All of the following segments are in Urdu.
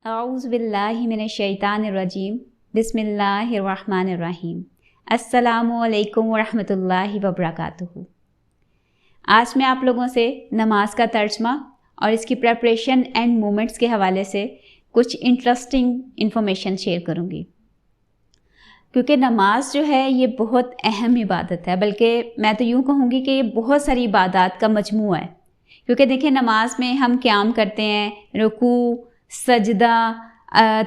اعوذ باللہ من الشیطان الرجیم بسم اللہ الرحمن الرحیم السلام علیکم ورحمۃ اللہ وبرکاتہ۔ آج میں آپ لوگوں سے نماز کا ترجمہ اور اس کی پریپریشن اینڈ مومنٹس کے حوالے سے کچھ انٹرسٹنگ انفارمیشن شیئر کروں گی، کیونکہ نماز جو ہے یہ بہت اہم عبادت ہے، بلکہ میں تو یوں کہوں گی کہ یہ بہت ساری عبادات کا مجموعہ ہے۔ کیونکہ دیکھیں نماز میں ہم قیام کرتے ہیں، رکوع، سجدہ،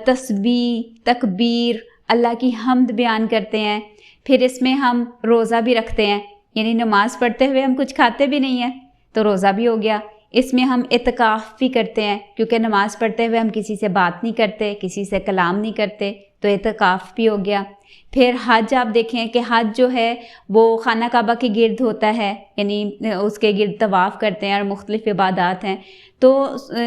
تسبیح، تکبیر، اللہ کی حمد بیان کرتے ہیں، پھر اس میں ہم روزہ بھی رکھتے ہیں، یعنی نماز پڑھتے ہوئے ہم کچھ کھاتے بھی نہیں ہیں تو روزہ بھی ہو گیا۔ اس میں ہم اعتکاف بھی کرتے ہیں، کیونکہ نماز پڑھتے ہوئے ہم کسی سے بات نہیں کرتے، کسی سے کلام نہیں کرتے، تو اعتکاف بھی ہو گیا۔ پھر حج آپ دیکھیں کہ حج جو ہے وہ خانہ کعبہ کے گرد ہوتا ہے، یعنی اس کے گرد طواف کرتے ہیں اور مختلف عبادات ہیں۔ تو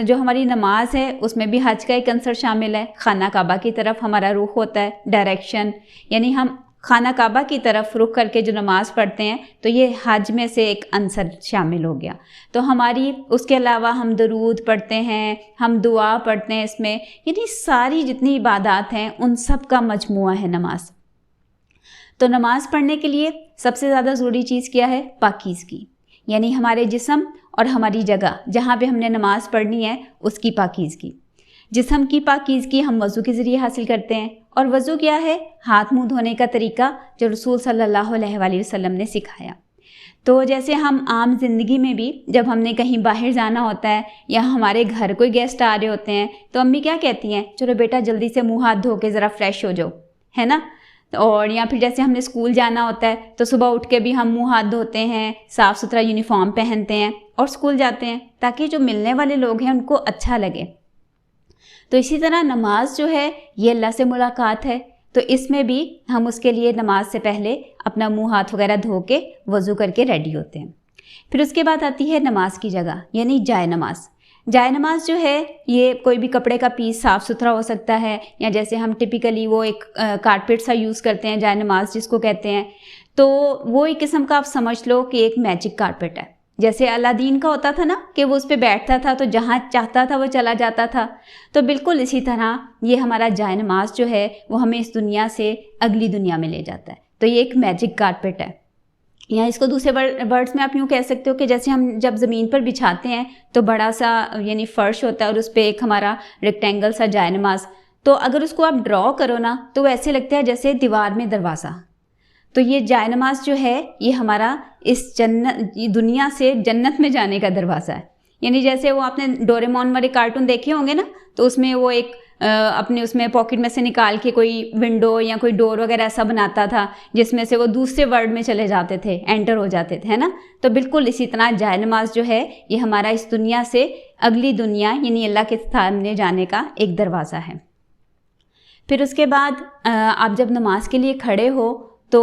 جو ہماری نماز ہے اس میں بھی حج کا ایک عنصر شامل ہے، خانہ کعبہ کی طرف ہمارا رخ ہوتا ہے، ڈائریکشن، یعنی ہم خانہ کعبہ کی طرف رخ کر کے جو نماز پڑھتے ہیں تو یہ حج میں سے ایک عنصر شامل ہو گیا۔ تو ہماری اس کے علاوہ ہم درود پڑھتے ہیں، ہم دعا پڑھتے ہیں، اس میں یعنی ساری جتنی عبادات ہیں ان سب کا مجموعہ ہے نماز۔ تو نماز پڑھنے کے لیے سب سے زیادہ ضروری چیز کیا ہے؟ پاکیزگی، یعنی ہمارے جسم اور ہماری جگہ جہاں پہ ہم نے نماز پڑھنی ہے اس کی پاکیزگی۔ جسم کی پاکیزگی ہم وضو کے ذریعے حاصل کرتے ہیں، اور وضو کیا ہے؟ ہاتھ منہ دھونے کا طریقہ جو رسول صلی اللہ علیہ وآلہ وسلم نے سکھایا۔ تو جیسے ہم عام زندگی میں بھی جب ہم نے کہیں باہر جانا ہوتا ہے یا ہمارے گھر کوئی گیسٹ آ رہے ہوتے ہیں تو امی کیا کہتی ہیں؟ چلو بیٹا جلدی سے منہ ہاتھ دھو کے ذرا فریش ہو جاؤ، ہے نا؟ اور یا پھر جیسے ہم نے اسکول جانا ہوتا ہے تو صبح اٹھ کے بھی ہم منہ ہاتھ دھوتے ہیں، صاف ستھرا یونیفارم پہنتے ہیں اور اسکول جاتے ہیں تاکہ جو ملنے والے لوگ ہیں ان کو اچھا لگے۔ تو اسی طرح نماز جو ہے یہ اللہ سے ملاقات ہے، تو اس میں بھی ہم اس کے لیے نماز سے پہلے اپنا منہ ہاتھ وغیرہ دھو کے وضو کر کے ریڈی ہوتے ہیں۔ پھر اس کے بعد آتی ہے نماز کی جگہ، یعنی جائے نماز۔ جائے نماز جو ہے یہ کوئی بھی کپڑے کا پیس صاف ستھرا ہو سکتا ہے، یا جیسے ہم ٹپیکلی وہ ایک کارپیٹ سا یوز کرتے ہیں جائے نماز جس کو کہتے ہیں، تو وہ ایک قسم کا آپ سمجھ لو کہ ایک میجک کارپیٹ ہے۔ جیسے اللہ کا ہوتا تھا نا کہ وہ اس پہ بیٹھتا تھا تو جہاں چاہتا تھا وہ چلا جاتا تھا، تو بالکل اسی طرح یہ ہمارا جائے نماز جو ہے وہ ہمیں اس دنیا سے اگلی دنیا میں لے جاتا ہے۔ تو یہ ایک میجک کارپیٹ ہے، یا اس کو دوسرے ورڈز میں آپ یوں کہہ سکتے ہو کہ جیسے ہم جب زمین پر بچھاتے ہیں تو بڑا سا یعنی فرش ہوتا ہے اور اس پہ ایک ہمارا ریکٹینگل سا جائے نماز، تو اگر اس کو آپ ڈرا کرو نا تو وہ ایسے لگتا ہے جیسے دیوار میں دروازہ۔ تو یہ جائے نماز جو ہے یہ ہمارا اس دنیا سے جنت میں جانے کا دروازہ ہے۔ یعنی جیسے وہ آپ نے ڈوریمون والے کارٹون دیکھے ہوں گے نا، تو اس میں وہ ایک اپنے اس میں پاکٹ میں سے نکال کے کوئی ونڈو یا کوئی ڈور وغیرہ ایسا بناتا تھا جس میں سے وہ دوسرے ورلڈ میں چلے جاتے تھے، انٹر ہو جاتے تھے، ہے نا؟ تو بالکل اسی طرح جائے نماز جو ہے یہ ہمارا اس دنیا سے اگلی دنیا یعنی اللہ کے سامنے جانے کا ایک دروازہ ہے۔ پھر اس کے بعد آپ جب نماز کے لیے کھڑے ہو تو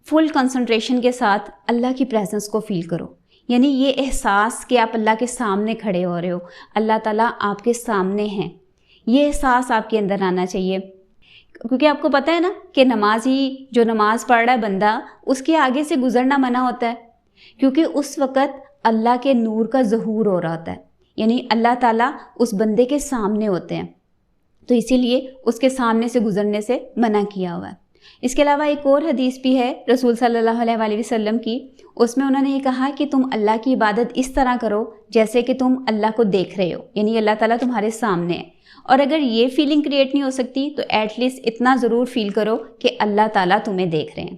فل کنسنٹریشن کے ساتھ اللہ کی پریزنس کو فیل کرو، یعنی یہ احساس کہ آپ اللہ کے سامنے کھڑے ہو رہے ہو، اللہ تعالیٰ آپ کے سامنے ہیں، یہ احساس آپ کے اندر آنا چاہیے۔ کیونکہ آپ کو پتہ ہے نا کہ نمازی جو نماز پڑھ رہا ہے بندہ، اس کے آگے سے گزرنا منع ہوتا ہے، کیونکہ اس وقت اللہ کے نور کا ظہور ہو رہا ہوتا ہے، یعنی اللہ تعالیٰ اس بندے کے سامنے ہوتے ہیں، تو اسی لیے اس کے سامنے سے گزرنے سے منع کیا ہوا ہے۔ اس کے علاوہ ایک اور حدیث بھی ہے رسول صلی اللہ علیہ وآلہ وسلم کی، اس میں انہوں نے یہ کہا کہ تم اللہ کی عبادت اس طرح کرو جیسے کہ تم اللہ کو دیکھ رہے ہو، یعنی اللہ تعالیٰ تمہارے سامنے ہے۔ اور اگر یہ فیلنگ کریٹ نہیں ہو سکتی تو ایٹ لیسٹ اتنا ضرور فیل کرو کہ اللہ تعالیٰ تمہیں دیکھ رہے ہیں،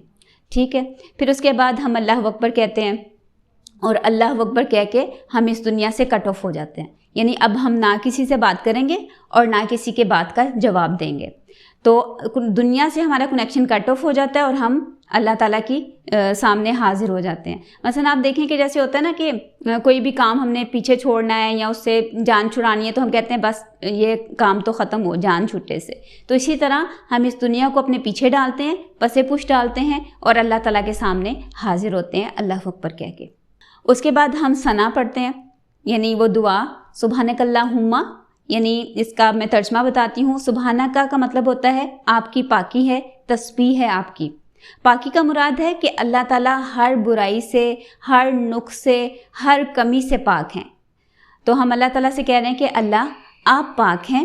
ٹھیک ہے؟ پھر اس کے بعد ہم اللہ اکبر کہتے ہیں، اور اللہ اکبر کہہ کے ہم اس دنیا سے کٹ آف ہو جاتے ہیں، یعنی اب ہم نہ کسی سے بات کریں گے اور نہ کسی کے بات کا جواب دیں گے۔ تو دنیا سے ہمارا کنیکشن کٹ آف ہو جاتا ہے اور ہم اللہ تعالیٰ کی سامنے حاضر ہو جاتے ہیں۔ مثلا آپ دیکھیں کہ جیسے ہوتا ہے نا کہ کوئی بھی کام ہم نے پیچھے چھوڑنا ہے یا اس سے جان چھڑانی ہے تو ہم کہتے ہیں بس یہ کام تو ختم ہو جان چھوٹے سے، تو اسی طرح ہم اس دنیا کو اپنے پیچھے ڈالتے ہیں، پسے پش ڈالتے ہیں اور اللہ تعالیٰ کے سامنے حاضر ہوتے ہیں اللہ اکبر کہہ کے۔ اس کے بعد ہم ثنا پڑھتے ہیں، یعنی وہ دعا سبحانک اللہم، یعنی اس کا میں ترجمہ بتاتی ہوں۔ سبحانکا کا مطلب ہوتا ہے آپ کی پاکی ہے، تسبیح ہے آپ کی۔ پاکی کا مراد ہے کہ اللہ تعالیٰ ہر برائی سے، ہر نقص سے، ہر کمی سے پاک ہیں۔ تو ہم اللہ تعالیٰ سے کہہ رہے ہیں کہ اللہ آپ پاک ہیں،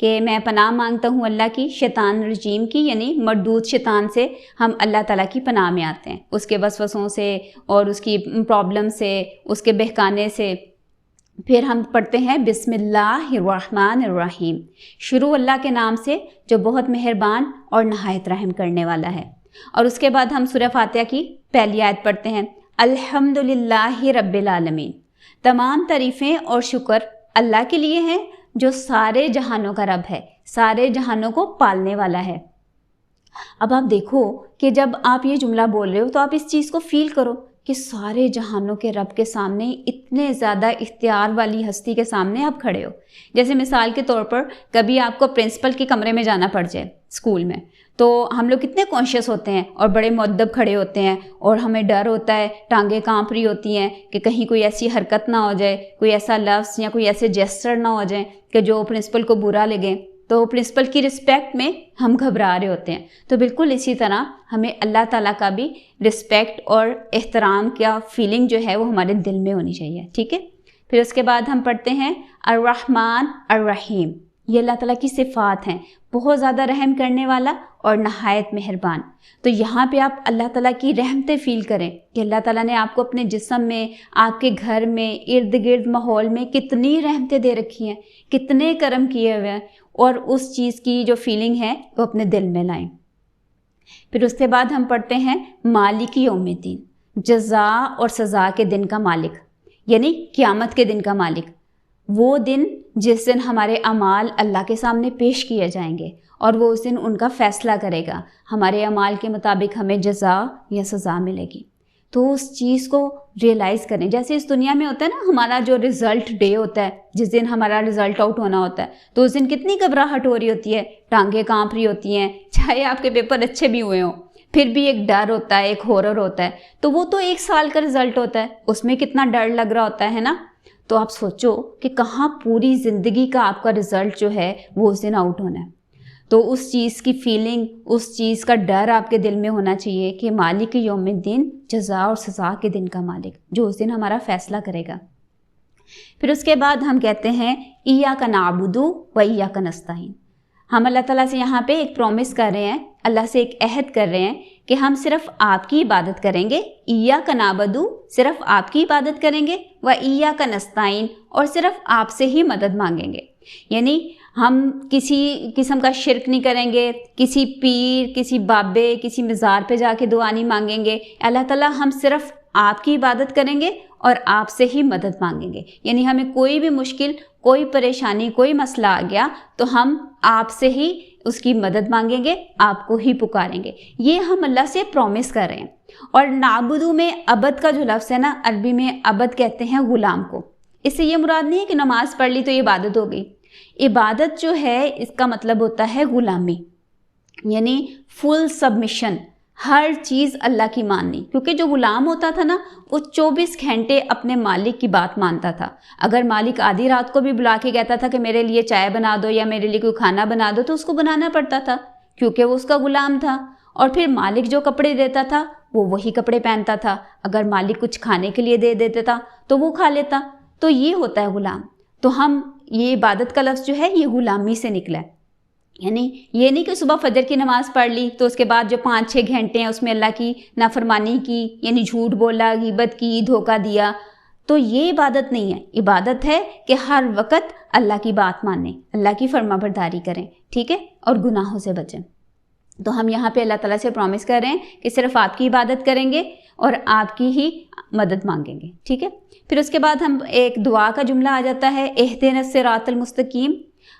کہ میں پناہ مانگتا ہوں اللہ کی شیطان رجیم کی، یعنی مردود شیطان سے ہم اللہ تعالیٰ کی پناہ میں آتے ہیں، اس کے وسوسوں سے اور اس کی پرابلم سے، اس کے بہکانے سے۔ پھر ہم پڑھتے ہیں بسم اللہ الرحمن الرحیم، شروع اللہ کے نام سے جو بہت مہربان اور نہایت رحم کرنے والا ہے۔ اور اس کے بعد ہم سورہ فاتحہ کی پہلی آیت پڑھتے ہیں، الحمدللہ رب العالمین، تمام تعریفیں اور شکر اللہ کے لیے ہیں جو سارے جہانوں کا رب ہے، سارے جہانوں کو پالنے والا ہے۔ اب آپ دیکھو کہ جب آپ یہ جملہ بول رہے ہو تو آپ اس چیز کو فیل کرو کہ سارے جہانوں کے رب کے سامنے، اتنے زیادہ اختیار والی ہستی کے سامنے آپ کھڑے ہو۔ جیسے مثال کے طور پر کبھی آپ کو پرنسپل کے کمرے میں جانا پڑ جائے اسکول میں، تو ہم لوگ کتنے کانشیس ہوتے ہیں اور بڑے مؤدب کھڑے ہوتے ہیں، اور ہمیں ڈر ہوتا ہے، ٹانگیں کانپ رہی ہوتی ہیں کہ کہیں کوئی ایسی حرکت نہ ہو جائے، کوئی ایسا لفظ یا کوئی ایسے جیسچر نہ ہو جائیں کہ جو پرنسپل کو برا لگے، تو پرنسپل کی رسپیکٹ میں ہم گھبرا رہے ہوتے ہیں۔ تو بالکل اسی طرح ہمیں اللہ تعالیٰ کا بھی رسپیکٹ اور احترام کا فیلنگ جو ہے وہ ہمارے دل میں ہونی چاہیے، ٹھیک ہے۔ پھر اس کے بعد ہم پڑھتے ہیں الرحمن الرحیم، یہ اللہ تعالیٰ کی صفات ہیں، بہت زیادہ رحم کرنے والا اور نہایت مہربان۔ تو یہاں پہ آپ اللہ تعالیٰ کی رحمتیں فیل کریں کہ اللہ تعالیٰ نے آپ کو اپنے جسم میں، آپ کے گھر میں، ارد گرد ماحول میں کتنی رحمتیں دے رکھی ہیں، کتنے کرم کیے ہوئے ہیں، اور اس چیز کی جو فیلنگ ہے وہ اپنے دل میں لائیں۔ پھر اس کے بعد ہم پڑھتے ہیں مالک یوم الدین، جزا اور سزا کے دن کا مالک، یعنی قیامت کے دن کا مالک، وہ دن جس دن ہمارے اعمال اللہ کے سامنے پیش کیے جائیں گے اور وہ اس دن ان کا فیصلہ کرے گا، ہمارے اعمال کے مطابق ہمیں جزا یا سزا ملے گی۔ تو اس چیز کو ریئلائز کریں، جیسے اس دنیا میں ہوتا ہے نا، ہمارا جو رزلٹ ڈے ہوتا ہے، جس دن ہمارا رزلٹ آؤٹ ہونا ہوتا ہے، تو اس دن کتنی گھبراہٹ ہو رہی ہوتی ہے، ٹانگیں کانپ رہی ہوتی ہیں، چاہے آپ کے پیپر اچھے بھی ہوئے ہوں، پھر بھی ایک ڈر ہوتا ہے، ایک ہورر ہوتا ہے۔ تو وہ تو 1 سال کا رزلٹ ہوتا ہے، اس میں کتنا ڈر لگ رہا ہوتا ہے نا۔ تو آپ سوچو کہ کہاں پوری زندگی کا آپ کا رزلٹ جو ہے وہ اس دن آؤٹ ہونا ہے۔ تو اس چیز کی فیلنگ، اس چیز کا ڈر آپ کے دل میں ہونا چاہیے کہ مالک یوم الدین، جزا اور سزا کے دن کا مالک، جو اس دن ہمارا فیصلہ کرے گا۔ پھر اس کے بعد ہم کہتے ہیں ایاک نعبد و ایاک نستعین، ہم اللہ تعالیٰ سے یہاں پہ ایک پرومس کر رہے ہیں، اللہ سے ایک عہد کر رہے ہیں کہ ہم صرف آپ کی عبادت کریں گے، ایاک نعبد، صرف آپ کی عبادت کریں گے، و ایاک نستعین، اور صرف آپ سے ہی مدد مانگیں گے۔ یعنی ہم کسی قسم کا شرک نہیں کریں گے، کسی پیر، کسی بابے، کسی مزار پہ جا کے دعا نہیں مانگیں گے۔ اللہ تعالیٰ ہم صرف آپ کی عبادت کریں گے اور آپ سے ہی مدد مانگیں گے، یعنی ہمیں کوئی بھی مشکل، کوئی پریشانی، کوئی مسئلہ آ گیا تو ہم آپ سے ہی اس کی مدد مانگیں گے، آپ کو ہی پکاریں گے۔ یہ ہم اللہ سے پرومس کر رہے ہیں۔ اور نعبدو میں عبد کا جو لفظ ہے نا، عربی میں عبد کہتے ہیں غلام کو۔ اس سے یہ مراد نہیں ہے کہ نماز پڑھ لی تو یہ عبادت ہو گئی۔ عبادت جو ہے اس کا مطلب ہوتا ہے غلامی، یعنی فل سبمیشن، ہر چیز اللہ کی ماننی۔ کیونکہ جو غلام ہوتا تھا نا، وہ 24 گھنٹے اپنے مالک کی بات مانتا تھا۔ اگر مالک آدھی رات کو بھی بلا کے کہتا تھا کہ میرے لیے چائے بنا دو یا میرے لیے کوئی کھانا بنا دو، تو اس کو بنانا پڑتا تھا، کیونکہ وہ اس کا غلام تھا۔ اور پھر مالک جو کپڑے دیتا تھا وہ وہی کپڑے پہنتا تھا، اگر مالک کچھ کھانے کے لیے دے دیتا تھا تو وہ کھا لیتا۔ تو یہ ہوتا ہے غلام۔ تو ہم یہ عبادت کا لفظ جو ہے یہ غلامی سے نکلا ہے، یعنی یہ نہیں کہ صبح فجر کی نماز پڑھ لی تو اس کے بعد جو 5-6 گھنٹے ہیں اس میں اللہ کی نافرمانی کی، یعنی جھوٹ بولا، غیبت کی، دھوکہ دیا، تو یہ عبادت نہیں ہے۔ عبادت ہے کہ ہر وقت اللہ کی بات مانیں، اللہ کی فرما برداری کریں، ٹھیک ہے، اور گناہوں سے بچیں۔ تو ہم یہاں پہ اللہ تعالیٰ سے پرومس کر رہے ہیں کہ صرف آپ کی عبادت کریں گے اور آپ کی ہی مدد مانگیں گے، ٹھیک ہے۔ پھر اس کے بعد ہم ایک دعا کا جملہ آ جاتا ہے، اہدنا الصراط المستقیم۔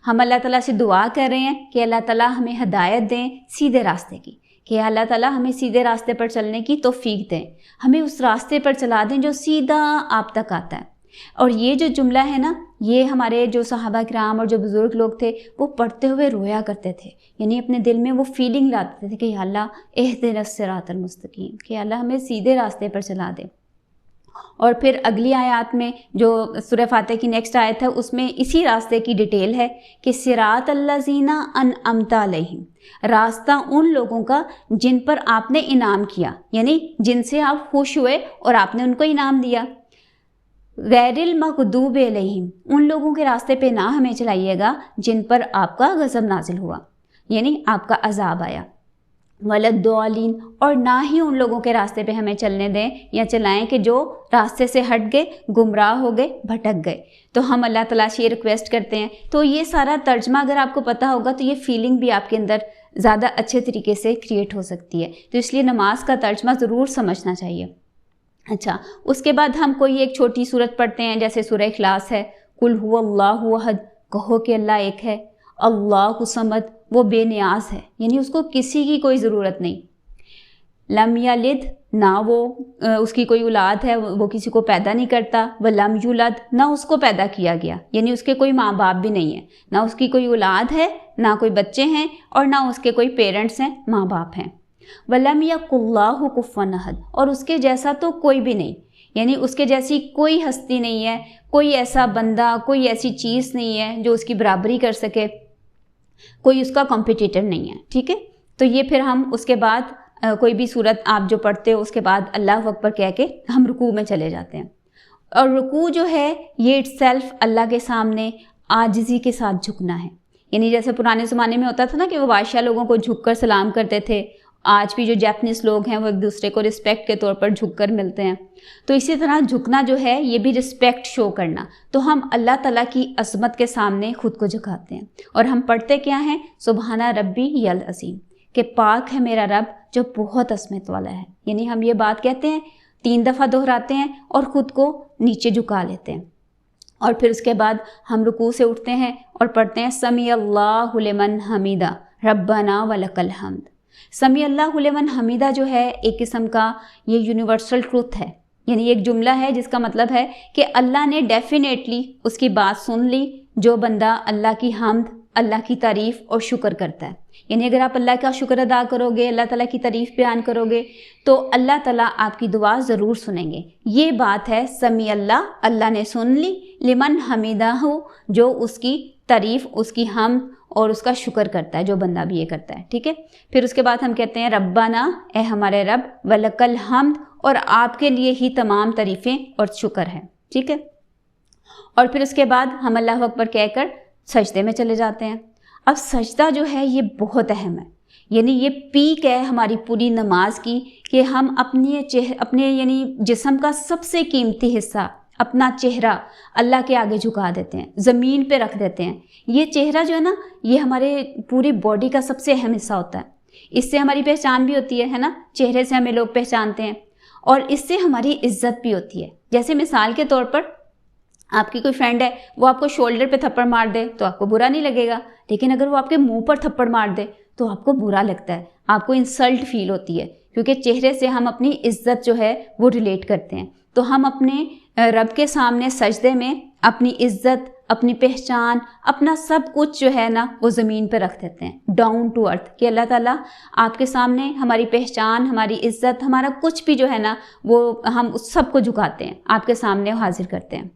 ہم اللہ تعالیٰ سے دعا کر رہے ہیں کہ اللہ تعالیٰ ہمیں ہدایت دیں سیدھے راستے کی، کہ اللہ تعالیٰ ہمیں سیدھے راستے پر چلنے کی توفیق دیں، ہمیں اس راستے پر چلا دیں جو سیدھا آپ تک آتا ہے۔ اور یہ جو جملہ ہے نا، یہ ہمارے جو صحابہ کرام اور جو بزرگ لوگ تھے وہ پڑھتے ہوئے رویا کرتے تھے، یعنی اپنے دل میں وہ فیلنگ لاتے تھے کہ یا اللہ اہدنا الصراط المستقیم، کہ اللہ ہمیں سیدھے راستے پر چلا دے۔ اور پھر اگلی آیات میں جو سورہ فاتحہ کی نیکسٹ آیت ہے اس میں اسی راستے کی ڈیٹیل ہے کہ صراط الذین انعمت علیہم، راستہ ان لوگوں کا جن پر آپ نے انعام کیا، یعنی جن سے آپ خوش ہوئے اور آپ نے ان کو انعام دیا۔ غیر المغضوب علیہم، ان لوگوں کے راستے پہ نہ ہمیں چلائیے گا جن پر آپ کا غضب نازل ہوا، یعنی آپ کا عذاب آیا، ولضالین، اور نہ ہی ان لوگوں کے راستے پہ ہمیں چلنے دیں یا چلائیں کہ جو راستے سے ہٹ گئے، گمراہ ہو گئے، بھٹک گئے۔ تو ہم اللہ تعالیٰ سے یہ ریکویسٹ کرتے ہیں۔ تو یہ سارا ترجمہ اگر آپ کو پتہ ہوگا تو یہ فیلنگ بھی آپ کے اندر زیادہ اچھے طریقے سے کریٹ ہو سکتی ہے۔ تو اس لیے نماز کا ترجمہ ضرور سمجھنا چاہیے۔ اچھا، اس کے بعد ہم کوئی ایک چھوٹی سورت پڑھتے ہیں، جیسے سورہ اخلاص ہے، قل هو اللہ احد، کہو کہ اللہ ایک ہے، اللہ صمد، وہ بے نیاز ہے، یعنی اس کو کسی کی کوئی ضرورت نہیں، لم یلد، نہ وہ اس کی کوئی اولاد ہے، وہ کسی کو پیدا نہیں کرتا، ولم یولد، نہ اس کو پیدا کیا گیا، یعنی اس کے کوئی ماں باپ بھی نہیں ہے، نہ اس کی کوئی اولاد ہے، نہ کوئی بچے ہیں، اور نہ اس کے کوئی پیرنٹس ہیں، ماں باپ ہیں، ولم یکن اللہ کفوا احد، اور اس کے جیسا تو کوئی بھی نہیں، یعنی اس کے جیسی کوئی ہستی نہیں ہے، کوئی ایسا بندہ، کوئی ایسی چیز نہیں ہے جو اس کی برابری کر سکے، کوئی اس کا کمپٹیٹر نہیں ہے، ٹھیک ہے۔ تو یہ پھر ہم اس کے بعد کوئی بھی صورت آپ جو پڑھتے ہو اس کے بعد اللہ اکبر کہہ کے ہم رکوع میں چلے جاتے ہیں، اور رکوع جو ہے یہ اٹ سیلف اللہ کے سامنے عاجزی کے ساتھ جھکنا ہے، یعنی جیسے پرانے زمانے میں ہوتا تھا نا کہ وہ بادشاہ لوگوں کو جھک کر سلام کرتے تھے، آج بھی جو جیپنیز لوگ ہیں وہ ایک دوسرے کو رسپیکٹ کے طور پر جھک کر ملتے ہیں، تو اسی طرح جھکنا جو ہے یہ بھی رسپیکٹ شو کرنا، تو ہم اللہ تعالیٰ کی عظمت کے سامنے خود کو جھکاتے ہیں، اور ہم پڑھتے کیا ہیں؟ سبحان ربی العظیم، کہ پاک ہے میرا رب جو بہت عظمت والا ہے، یعنی ہم یہ بات کہتے ہیں، 3 دفعہ دہراتے ہیں اور خود کو نیچے جھکا لیتے ہیں، اور پھر اس کے بعد ہم رکوع سے اٹھتے ہیں اور پڑھتے ہیں سمیع اللہ لمن حمیدہ ربنا ولک الحمد۔ سمیع اللہ لمن حمیدہ جو ہے ایک قسم کا یہ یونیورسل ٹروتھ ہے، یعنی ایک جملہ ہے جس کا مطلب ہے کہ اللہ نے ڈیفینیٹلی اس کی بات سن لی جو بندہ اللہ کی حمد، اللہ کی تعریف اور شکر کرتا ہے، یعنی اگر آپ اللہ کا شکر ادا کرو گے، اللہ تعالیٰ کی تعریف بیان کرو گے تو اللہ تعالیٰ آپ کی دعا ضرور سنیں گے۔ یہ بات ہے سمیع اللہ، اللہ نے سن لی، لمن حمیدہ ہو، جو اس کی تعریف، اس کی حمد اور اس کا شکر کرتا ہے، جو بندہ بھی یہ کرتا ہے، ٹھیک ہے۔ پھر اس کے بعد ہم کہتے ہیں ربنا، اے ہمارے رب، ولک الحمد، اور آپ کے لیے ہی تمام تعریفیں اور شکر ہے، ٹھیک ہے۔ اور پھر اس کے بعد ہم اللہ اکبر کہہ کر سجدے میں چلے جاتے ہیں۔ اب سجدہ جو ہے یہ بہت اہم ہے، یعنی یہ پیک ہے ہماری پوری نماز کی، کہ ہم اپنے یعنی جسم کا سب سے قیمتی حصہ، اپنا چہرہ اللہ کے آگے جھکا دیتے ہیں، زمین پہ رکھ دیتے ہیں۔ یہ چہرہ جو ہے نا، یہ ہمارے پوری باڈی کا سب سے اہم حصہ ہوتا ہے، اس سے ہماری پہچان بھی ہوتی ہے نا، چہرے سے ہمیں لوگ پہچانتے ہیں، اور اس سے ہماری عزت بھی ہوتی ہے۔ جیسے مثال کے طور پر آپ کی کوئی فرینڈ ہے، وہ آپ کو شولڈر پہ تھپڑ مار دے تو آپ کو برا نہیں لگے گا، لیکن اگر وہ آپ کے منہ پر تھپڑ مار دے تو آپ کو برا لگتا ہے، آپ کو انسلٹ فیل ہوتی ہے، کیونکہ چہرے سے ہم اپنی عزت جو ہے وہ ریلیٹ کرتے ہیں۔ تو ہم اپنے رب کے سامنے سجدے میں اپنی عزت، اپنی پہچان، اپنا سب کچھ جو ہے نا وہ زمین پہ رکھ دیتے ہیں، ڈاؤن ٹو ارتھ، کہ اللہ تعالیٰ آپ کے سامنے ہماری پہچان، ہماری عزت، ہمارا کچھ بھی جو ہے نا وہ ہم اس سب کو جھکاتے ہیں، آپ کے سامنے حاضر کرتے ہیں۔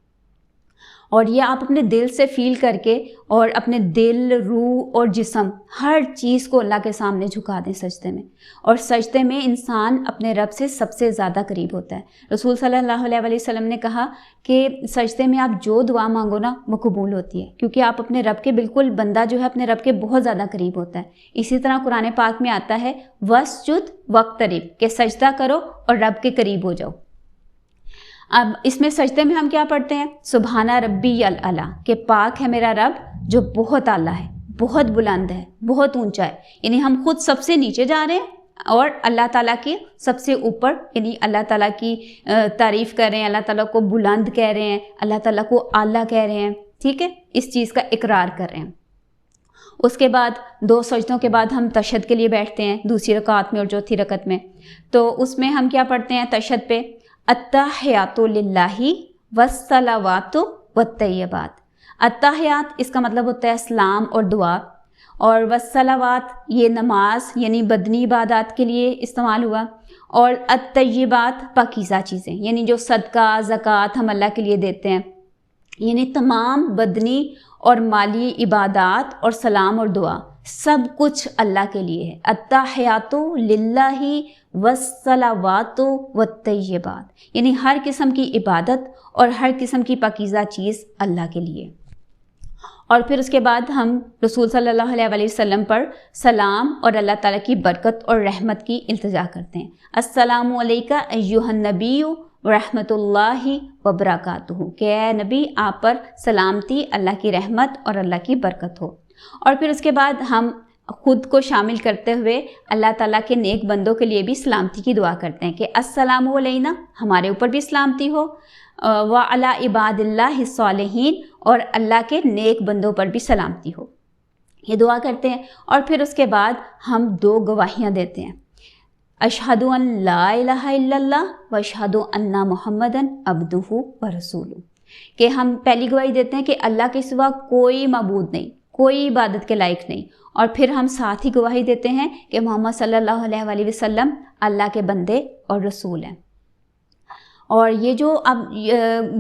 اور یہ آپ اپنے دل سے فیل کر کے، اور اپنے دل، روح اور جسم، ہر چیز کو اللہ کے سامنے جھکا دیں سجدے میں، اور سجدے میں انسان اپنے رب سے سب سے زیادہ قریب ہوتا ہے۔ رسول صلی اللہ علیہ وسلم نے کہا کہ سجدے میں آپ جو دعا مانگو نا وہ قبول ہوتی ہے، کیونکہ آپ اپنے رب کے بالکل، بندہ جو ہے اپنے رب کے بہت زیادہ قریب ہوتا ہے۔ اسی طرح قرآن پاک میں آتا ہے وَاسْجُدْ وَاقْتَرِب، کہ سجدہ کرو اور رب کے قریب ہو جاؤ۔ اب اس میں سجدے میں ہم کیا پڑھتے ہیں؟ سبحان ربی الاعلیٰ، کہ پاک ہے میرا رب جو بہت اعلیٰ ہے، بہت بلند ہے، بہت اونچا ہے، یعنی ہم خود سب سے نیچے جا رہے ہیں اور اللہ تعالیٰ کے سب سے اوپر، یعنی اللہ تعالیٰ کی تعریف کر رہے ہیں، اللہ تعالیٰ کو بلند کہہ رہے ہیں، اللہ تعالیٰ کو اعلیٰ کہہ رہے ہیں، ٹھیک ہے، اس چیز کا اقرار کر رہے ہیں۔ اس کے بعد 2 سجدوں کے بعد ہم تشہد کے لیے بیٹھتے ہیں، دوسری رکعت میں اور چوتھی رکعت میں۔ تو اس میں ہم کیا پڑھتے ہیں تشہد پہ؟ التحیات للہ والصلوات والطیبات۔ التحیات اس کا مطلب ہوتا ہے سلام اور دعا، اور والصلوات یہ نماز یعنی بدنی عبادات کے لیے استعمال ہوا، اور الطیبات پاکیزہ چیزیں، یعنی جو صدقہ، زکوٰۃ ہم اللہ کے لیے دیتے ہیں، یعنی تمام بدنی اور مالی عبادات اور سلام اور دعا سب کچھ اللہ کے لیے ہے. التحیاتُ للہ والصلواتُ والطیبات، یعنی ہر قسم کی عبادت اور ہر قسم کی پاکیزہ چیز اللہ کے لیے. اور پھر اس کے بعد ہم رسول صلی اللہ علیہ وسلم پر سلام اور اللہ تعالیٰ کی برکت اور رحمت کی التجا کرتے ہیں. السلام علیکہ ایہا النبی ورحمۃ اللہ وبرکاتہ، کہ اے نبی آپ پر سلامتی، اللہ کی رحمت اور اللہ کی برکت ہو. اور پھر اس کے بعد ہم خود کو شامل کرتے ہوئے اللہ تعالیٰ کے نیک بندوں کے لیے بھی سلامتی کی دعا کرتے ہیں کہ السلام علینا، ہمارے اوپر بھی سلامتی ہو، وعلی عباد اللہ الصالحین، اور اللہ کے نیک بندوں پر بھی سلامتی ہو. یہ دعا کرتے ہیں. اور پھر اس کے بعد ہم 2 گواہیاں دیتے ہیں، اشہد ان لا الہ الا اللہ و اشہد ان محمدًا عبدہ و رسولہ، کہ ہم پہلی گواہی دیتے ہیں کہ اللہ کے سوا کوئی معبود نہیں، کوئی عبادت کے لائق نہیں، اور پھر ہم ساتھ ہی گواہی دیتے ہیں کہ محمد صلی اللہ علیہ وسلم اللہ کے بندے اور رسول ہیں. اور یہ جو اب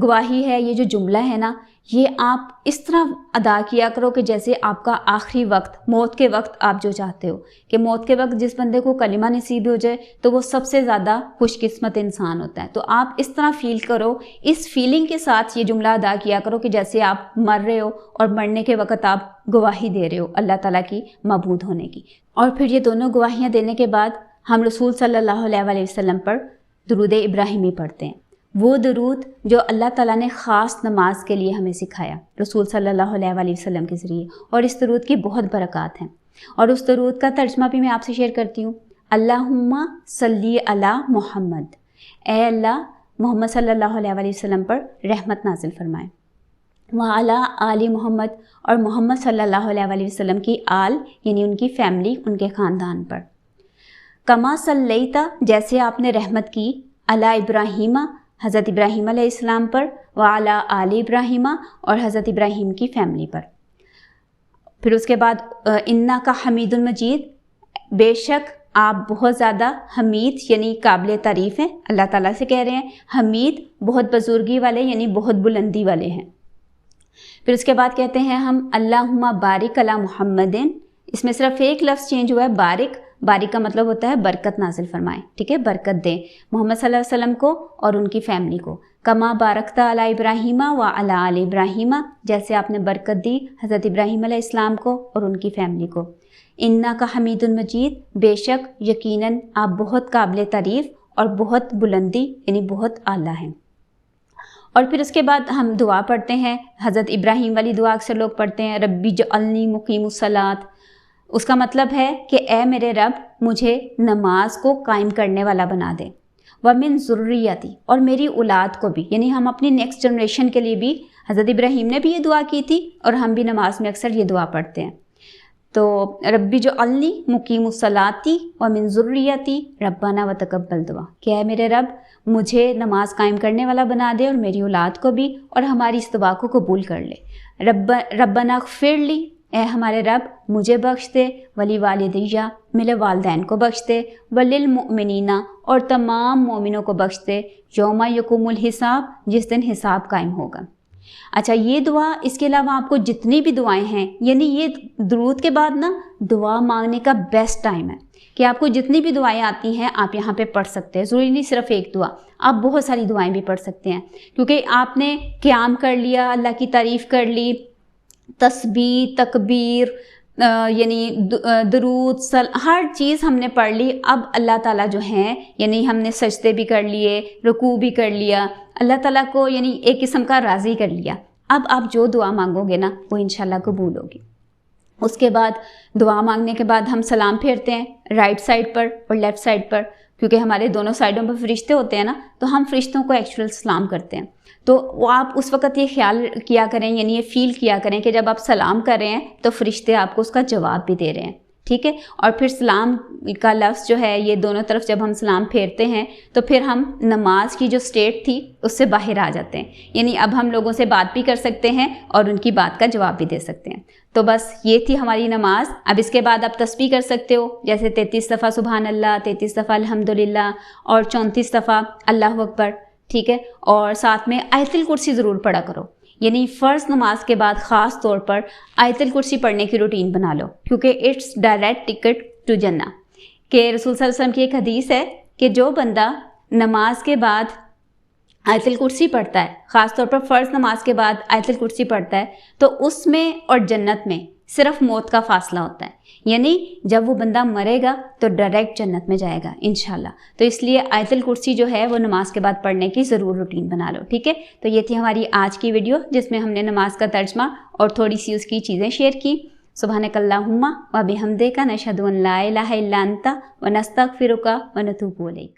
گواہی ہے، یہ جو جملہ ہے نا، یہ آپ اس طرح ادا کیا کرو کہ جیسے آپ کا آخری وقت، موت کے وقت آپ جو چاہتے ہو کہ موت کے وقت جس بندے کو کلمہ نصیب ہو جائے تو وہ سب سے زیادہ خوش قسمت انسان ہوتا ہے. تو آپ اس طرح فیل کرو، اس فیلنگ کے ساتھ یہ جملہ ادا کیا کرو کہ جیسے آپ مر رہے ہو اور مرنے کے وقت آپ گواہی دے رہے ہو اللہ تعالیٰ کی معبود ہونے کی. اور پھر یہ دونوں گواہیاں دینے کے بعد ہم رسول صلی اللہ علیہ وسلم پر درود ابراہیمی پڑھتے ہیں، وہ درود جو اللہ تعالیٰ نے خاص نماز کے لیے ہمیں سکھایا رسول صلی اللہ علیہ وسلم کے ذریعے. اور اس درود کی بہت برکات ہیں، اور اس درود کا ترجمہ بھی میں آپ سے شیئر کرتی ہوں. اللہم صلی علی محمد، اے اللہ محمد صلی اللہ علیہ وسلم پر رحمت نازل فرمائے. وعلی آل محمد، اور محمد صلی اللہ علیہ وسلم کی آل یعنی ان کی فیملی، ان کے خاندان پر. کما صلیتا، جیسے آپ نے رحمت کی، علی ابراہیم، حضرت ابراہیم علیہ السلام پر، وعلی آل ابراہیم، اور حضرت ابراہیم کی فیملی پر. پھر اس کے بعد انکا حمید المجید، بے شک آپ بہت زیادہ حمید یعنی قابل تعریف ہیں. اللہ تعالیٰ سے کہہ رہے ہیں حمید بہت بزرگی والے یعنی بہت بلندی والے ہیں. پھر اس کے بعد کہتے ہیں ہم اللہم بارک علی محمد، اس میں صرف ایک لفظ چینج ہوا ہے، بارک. بارک کا مطلب ہوتا ہے برکت نازل فرمائیں، ٹھیک ہے، برکت دیں محمد صلی اللہ علیہ وسلم کو اور ان کی فیملی کو. کما بارکت علی ابراہیم و علی آل ابراہیم، جیسے آپ نے برکت دی حضرت ابراہیم علیہ السلام کو اور ان کی فیملی کو. انکا حمید المجید، بے شک یقیناً آپ بہت قابل تعریف اور بہت بلندی یعنی بہت اعلیٰ ہیں. اور پھر اس کے بعد ہم دعا پڑھتے ہیں، حضرت ابراہیم والی دعا اکثر لوگ پڑھتے ہیں، ربی اجعلنی مقیم الصلاۃ. اس کا مطلب ہے کہ اے میرے رب مجھے نماز کو قائم کرنے والا بنا دے. ومن ذریتی، اور میری اولاد کو بھی، یعنی ہم اپنی نیکسٹ جنریشن کے لیے بھی، حضرت ابراہیم نے بھی یہ دعا کی تھی اور ہم بھی نماز میں اکثر یہ دعا پڑھتے ہیں. تو ربی اجعلنی مقیم الصلاۃ ومن ذریتی ربنا وتقبل دعا، کہ اے میرے رب مجھے نماز قائم کرنے والا بنا دے اور میری اولاد کو بھی، اور ہماری اس دعا کو قبول کر لے. ربنا اغفر لی، اے ہمارے رب مجھے بخش دے، ولی والدیہ، میرے والدین کو بخش دے، وللمؤمنین، اور تمام مومنوں کو بخش دے، یوم یقوم الحساب، جس دن حساب قائم ہوگا. اچھا، یہ دعا اس کے علاوہ آپ کو جتنی بھی دعائیں ہیں، یعنی یہ درود کے بعد نا دعا مانگنے کا بیسٹ ٹائم ہے کہ آپ کو جتنی بھی دعائیں آتی ہیں آپ یہاں پہ پڑھ سکتے ہیں. ضروری نہیں صرف ایک دعا، آپ بہت ساری دعائیں بھی پڑھ سکتے ہیں، کیونکہ آپ نے قیام کر لیا، اللہ کی تعریف کر لی، تسبیح، تکبیر، یعنی درود، ہر چیز ہم نے پڑھ لی. اب اللہ تعالیٰ جو ہیں، یعنی ہم نے سجدے بھی کر لیے، رکوع بھی کر لیا، اللہ تعالیٰ کو یعنی ایک قسم کا راضی کر لیا. اب آپ جو دعا مانگو گے نا وہ انشاءاللہ قبول ہوگی. اس کے بعد دعا مانگنے کے بعد ہم سلام پھیرتے ہیں رائٹ سائڈ پر اور لیفٹ سائڈ پر، کیونکہ ہمارے دونوں سائڈوں پر فرشتے ہوتے ہیں نا، تو ہم فرشتوں کو ایکچوئل سلام کرتے ہیں. تو وہ آپ اس وقت یہ خیال کیا کریں، یعنی یہ فیل کیا کریں کہ جب آپ سلام کر رہے ہیں تو فرشتے آپ کو اس کا جواب بھی دے رہے ہیں، ٹھیک ہے. اور پھر سلام کا لفظ جو ہے یہ دونوں طرف جب ہم سلام پھیرتے ہیں تو پھر ہم نماز کی جو سٹیٹ تھی اس سے باہر آ جاتے ہیں، یعنی اب ہم لوگوں سے بات بھی کر سکتے ہیں اور ان کی بات کا جواب بھی دے سکتے ہیں. تو بس یہ تھی ہماری نماز. اب اس کے بعد آپ تسبیح کر سکتے ہو، جیسے 33 دفعہ سبحان اللہ، 33 دفعہ الحمدللہ، اور 34 دفعہ اللہ اکبر، ٹھیک ہے. اور ساتھ میں آیت الکرسی ضرور پڑھا کرو، یعنی فرض نماز کے بعد خاص طور پر آیت الکرسی پڑھنے کی روٹین بنا لو، کیونکہ اٹس ڈائریکٹ ٹکٹ ٹو جنہ. کہ رسول صلی اللہ علیہ وسلم کی ایک حدیث ہے کہ جو بندہ نماز کے بعد آیت الکرسی پڑھتا ہے، خاص طور پر فرض نماز کے بعد آیت الکرسی پڑھتا ہے، تو اس میں اور جنت میں صرف موت کا فاصلہ ہوتا ہے. یعنی جب وہ بندہ مرے گا تو ڈائریکٹ جنت میں جائے گا انشاءاللہ. تو اس لیے آیت الکرسی جو ہے وہ نماز کے بعد پڑھنے کی ضرور روٹین بنا لو. ٹھیک ہے، تو یہ تھی ہماری آج کی ویڈیو جس میں ہم نے نماز کا ترجمہ اور تھوڑی سی اس کی چیزیں شیئر کی. سبحانک اللہم و بحمدک نشہد ان لا الہ الا انت ونستغفرک ونتوب الیک.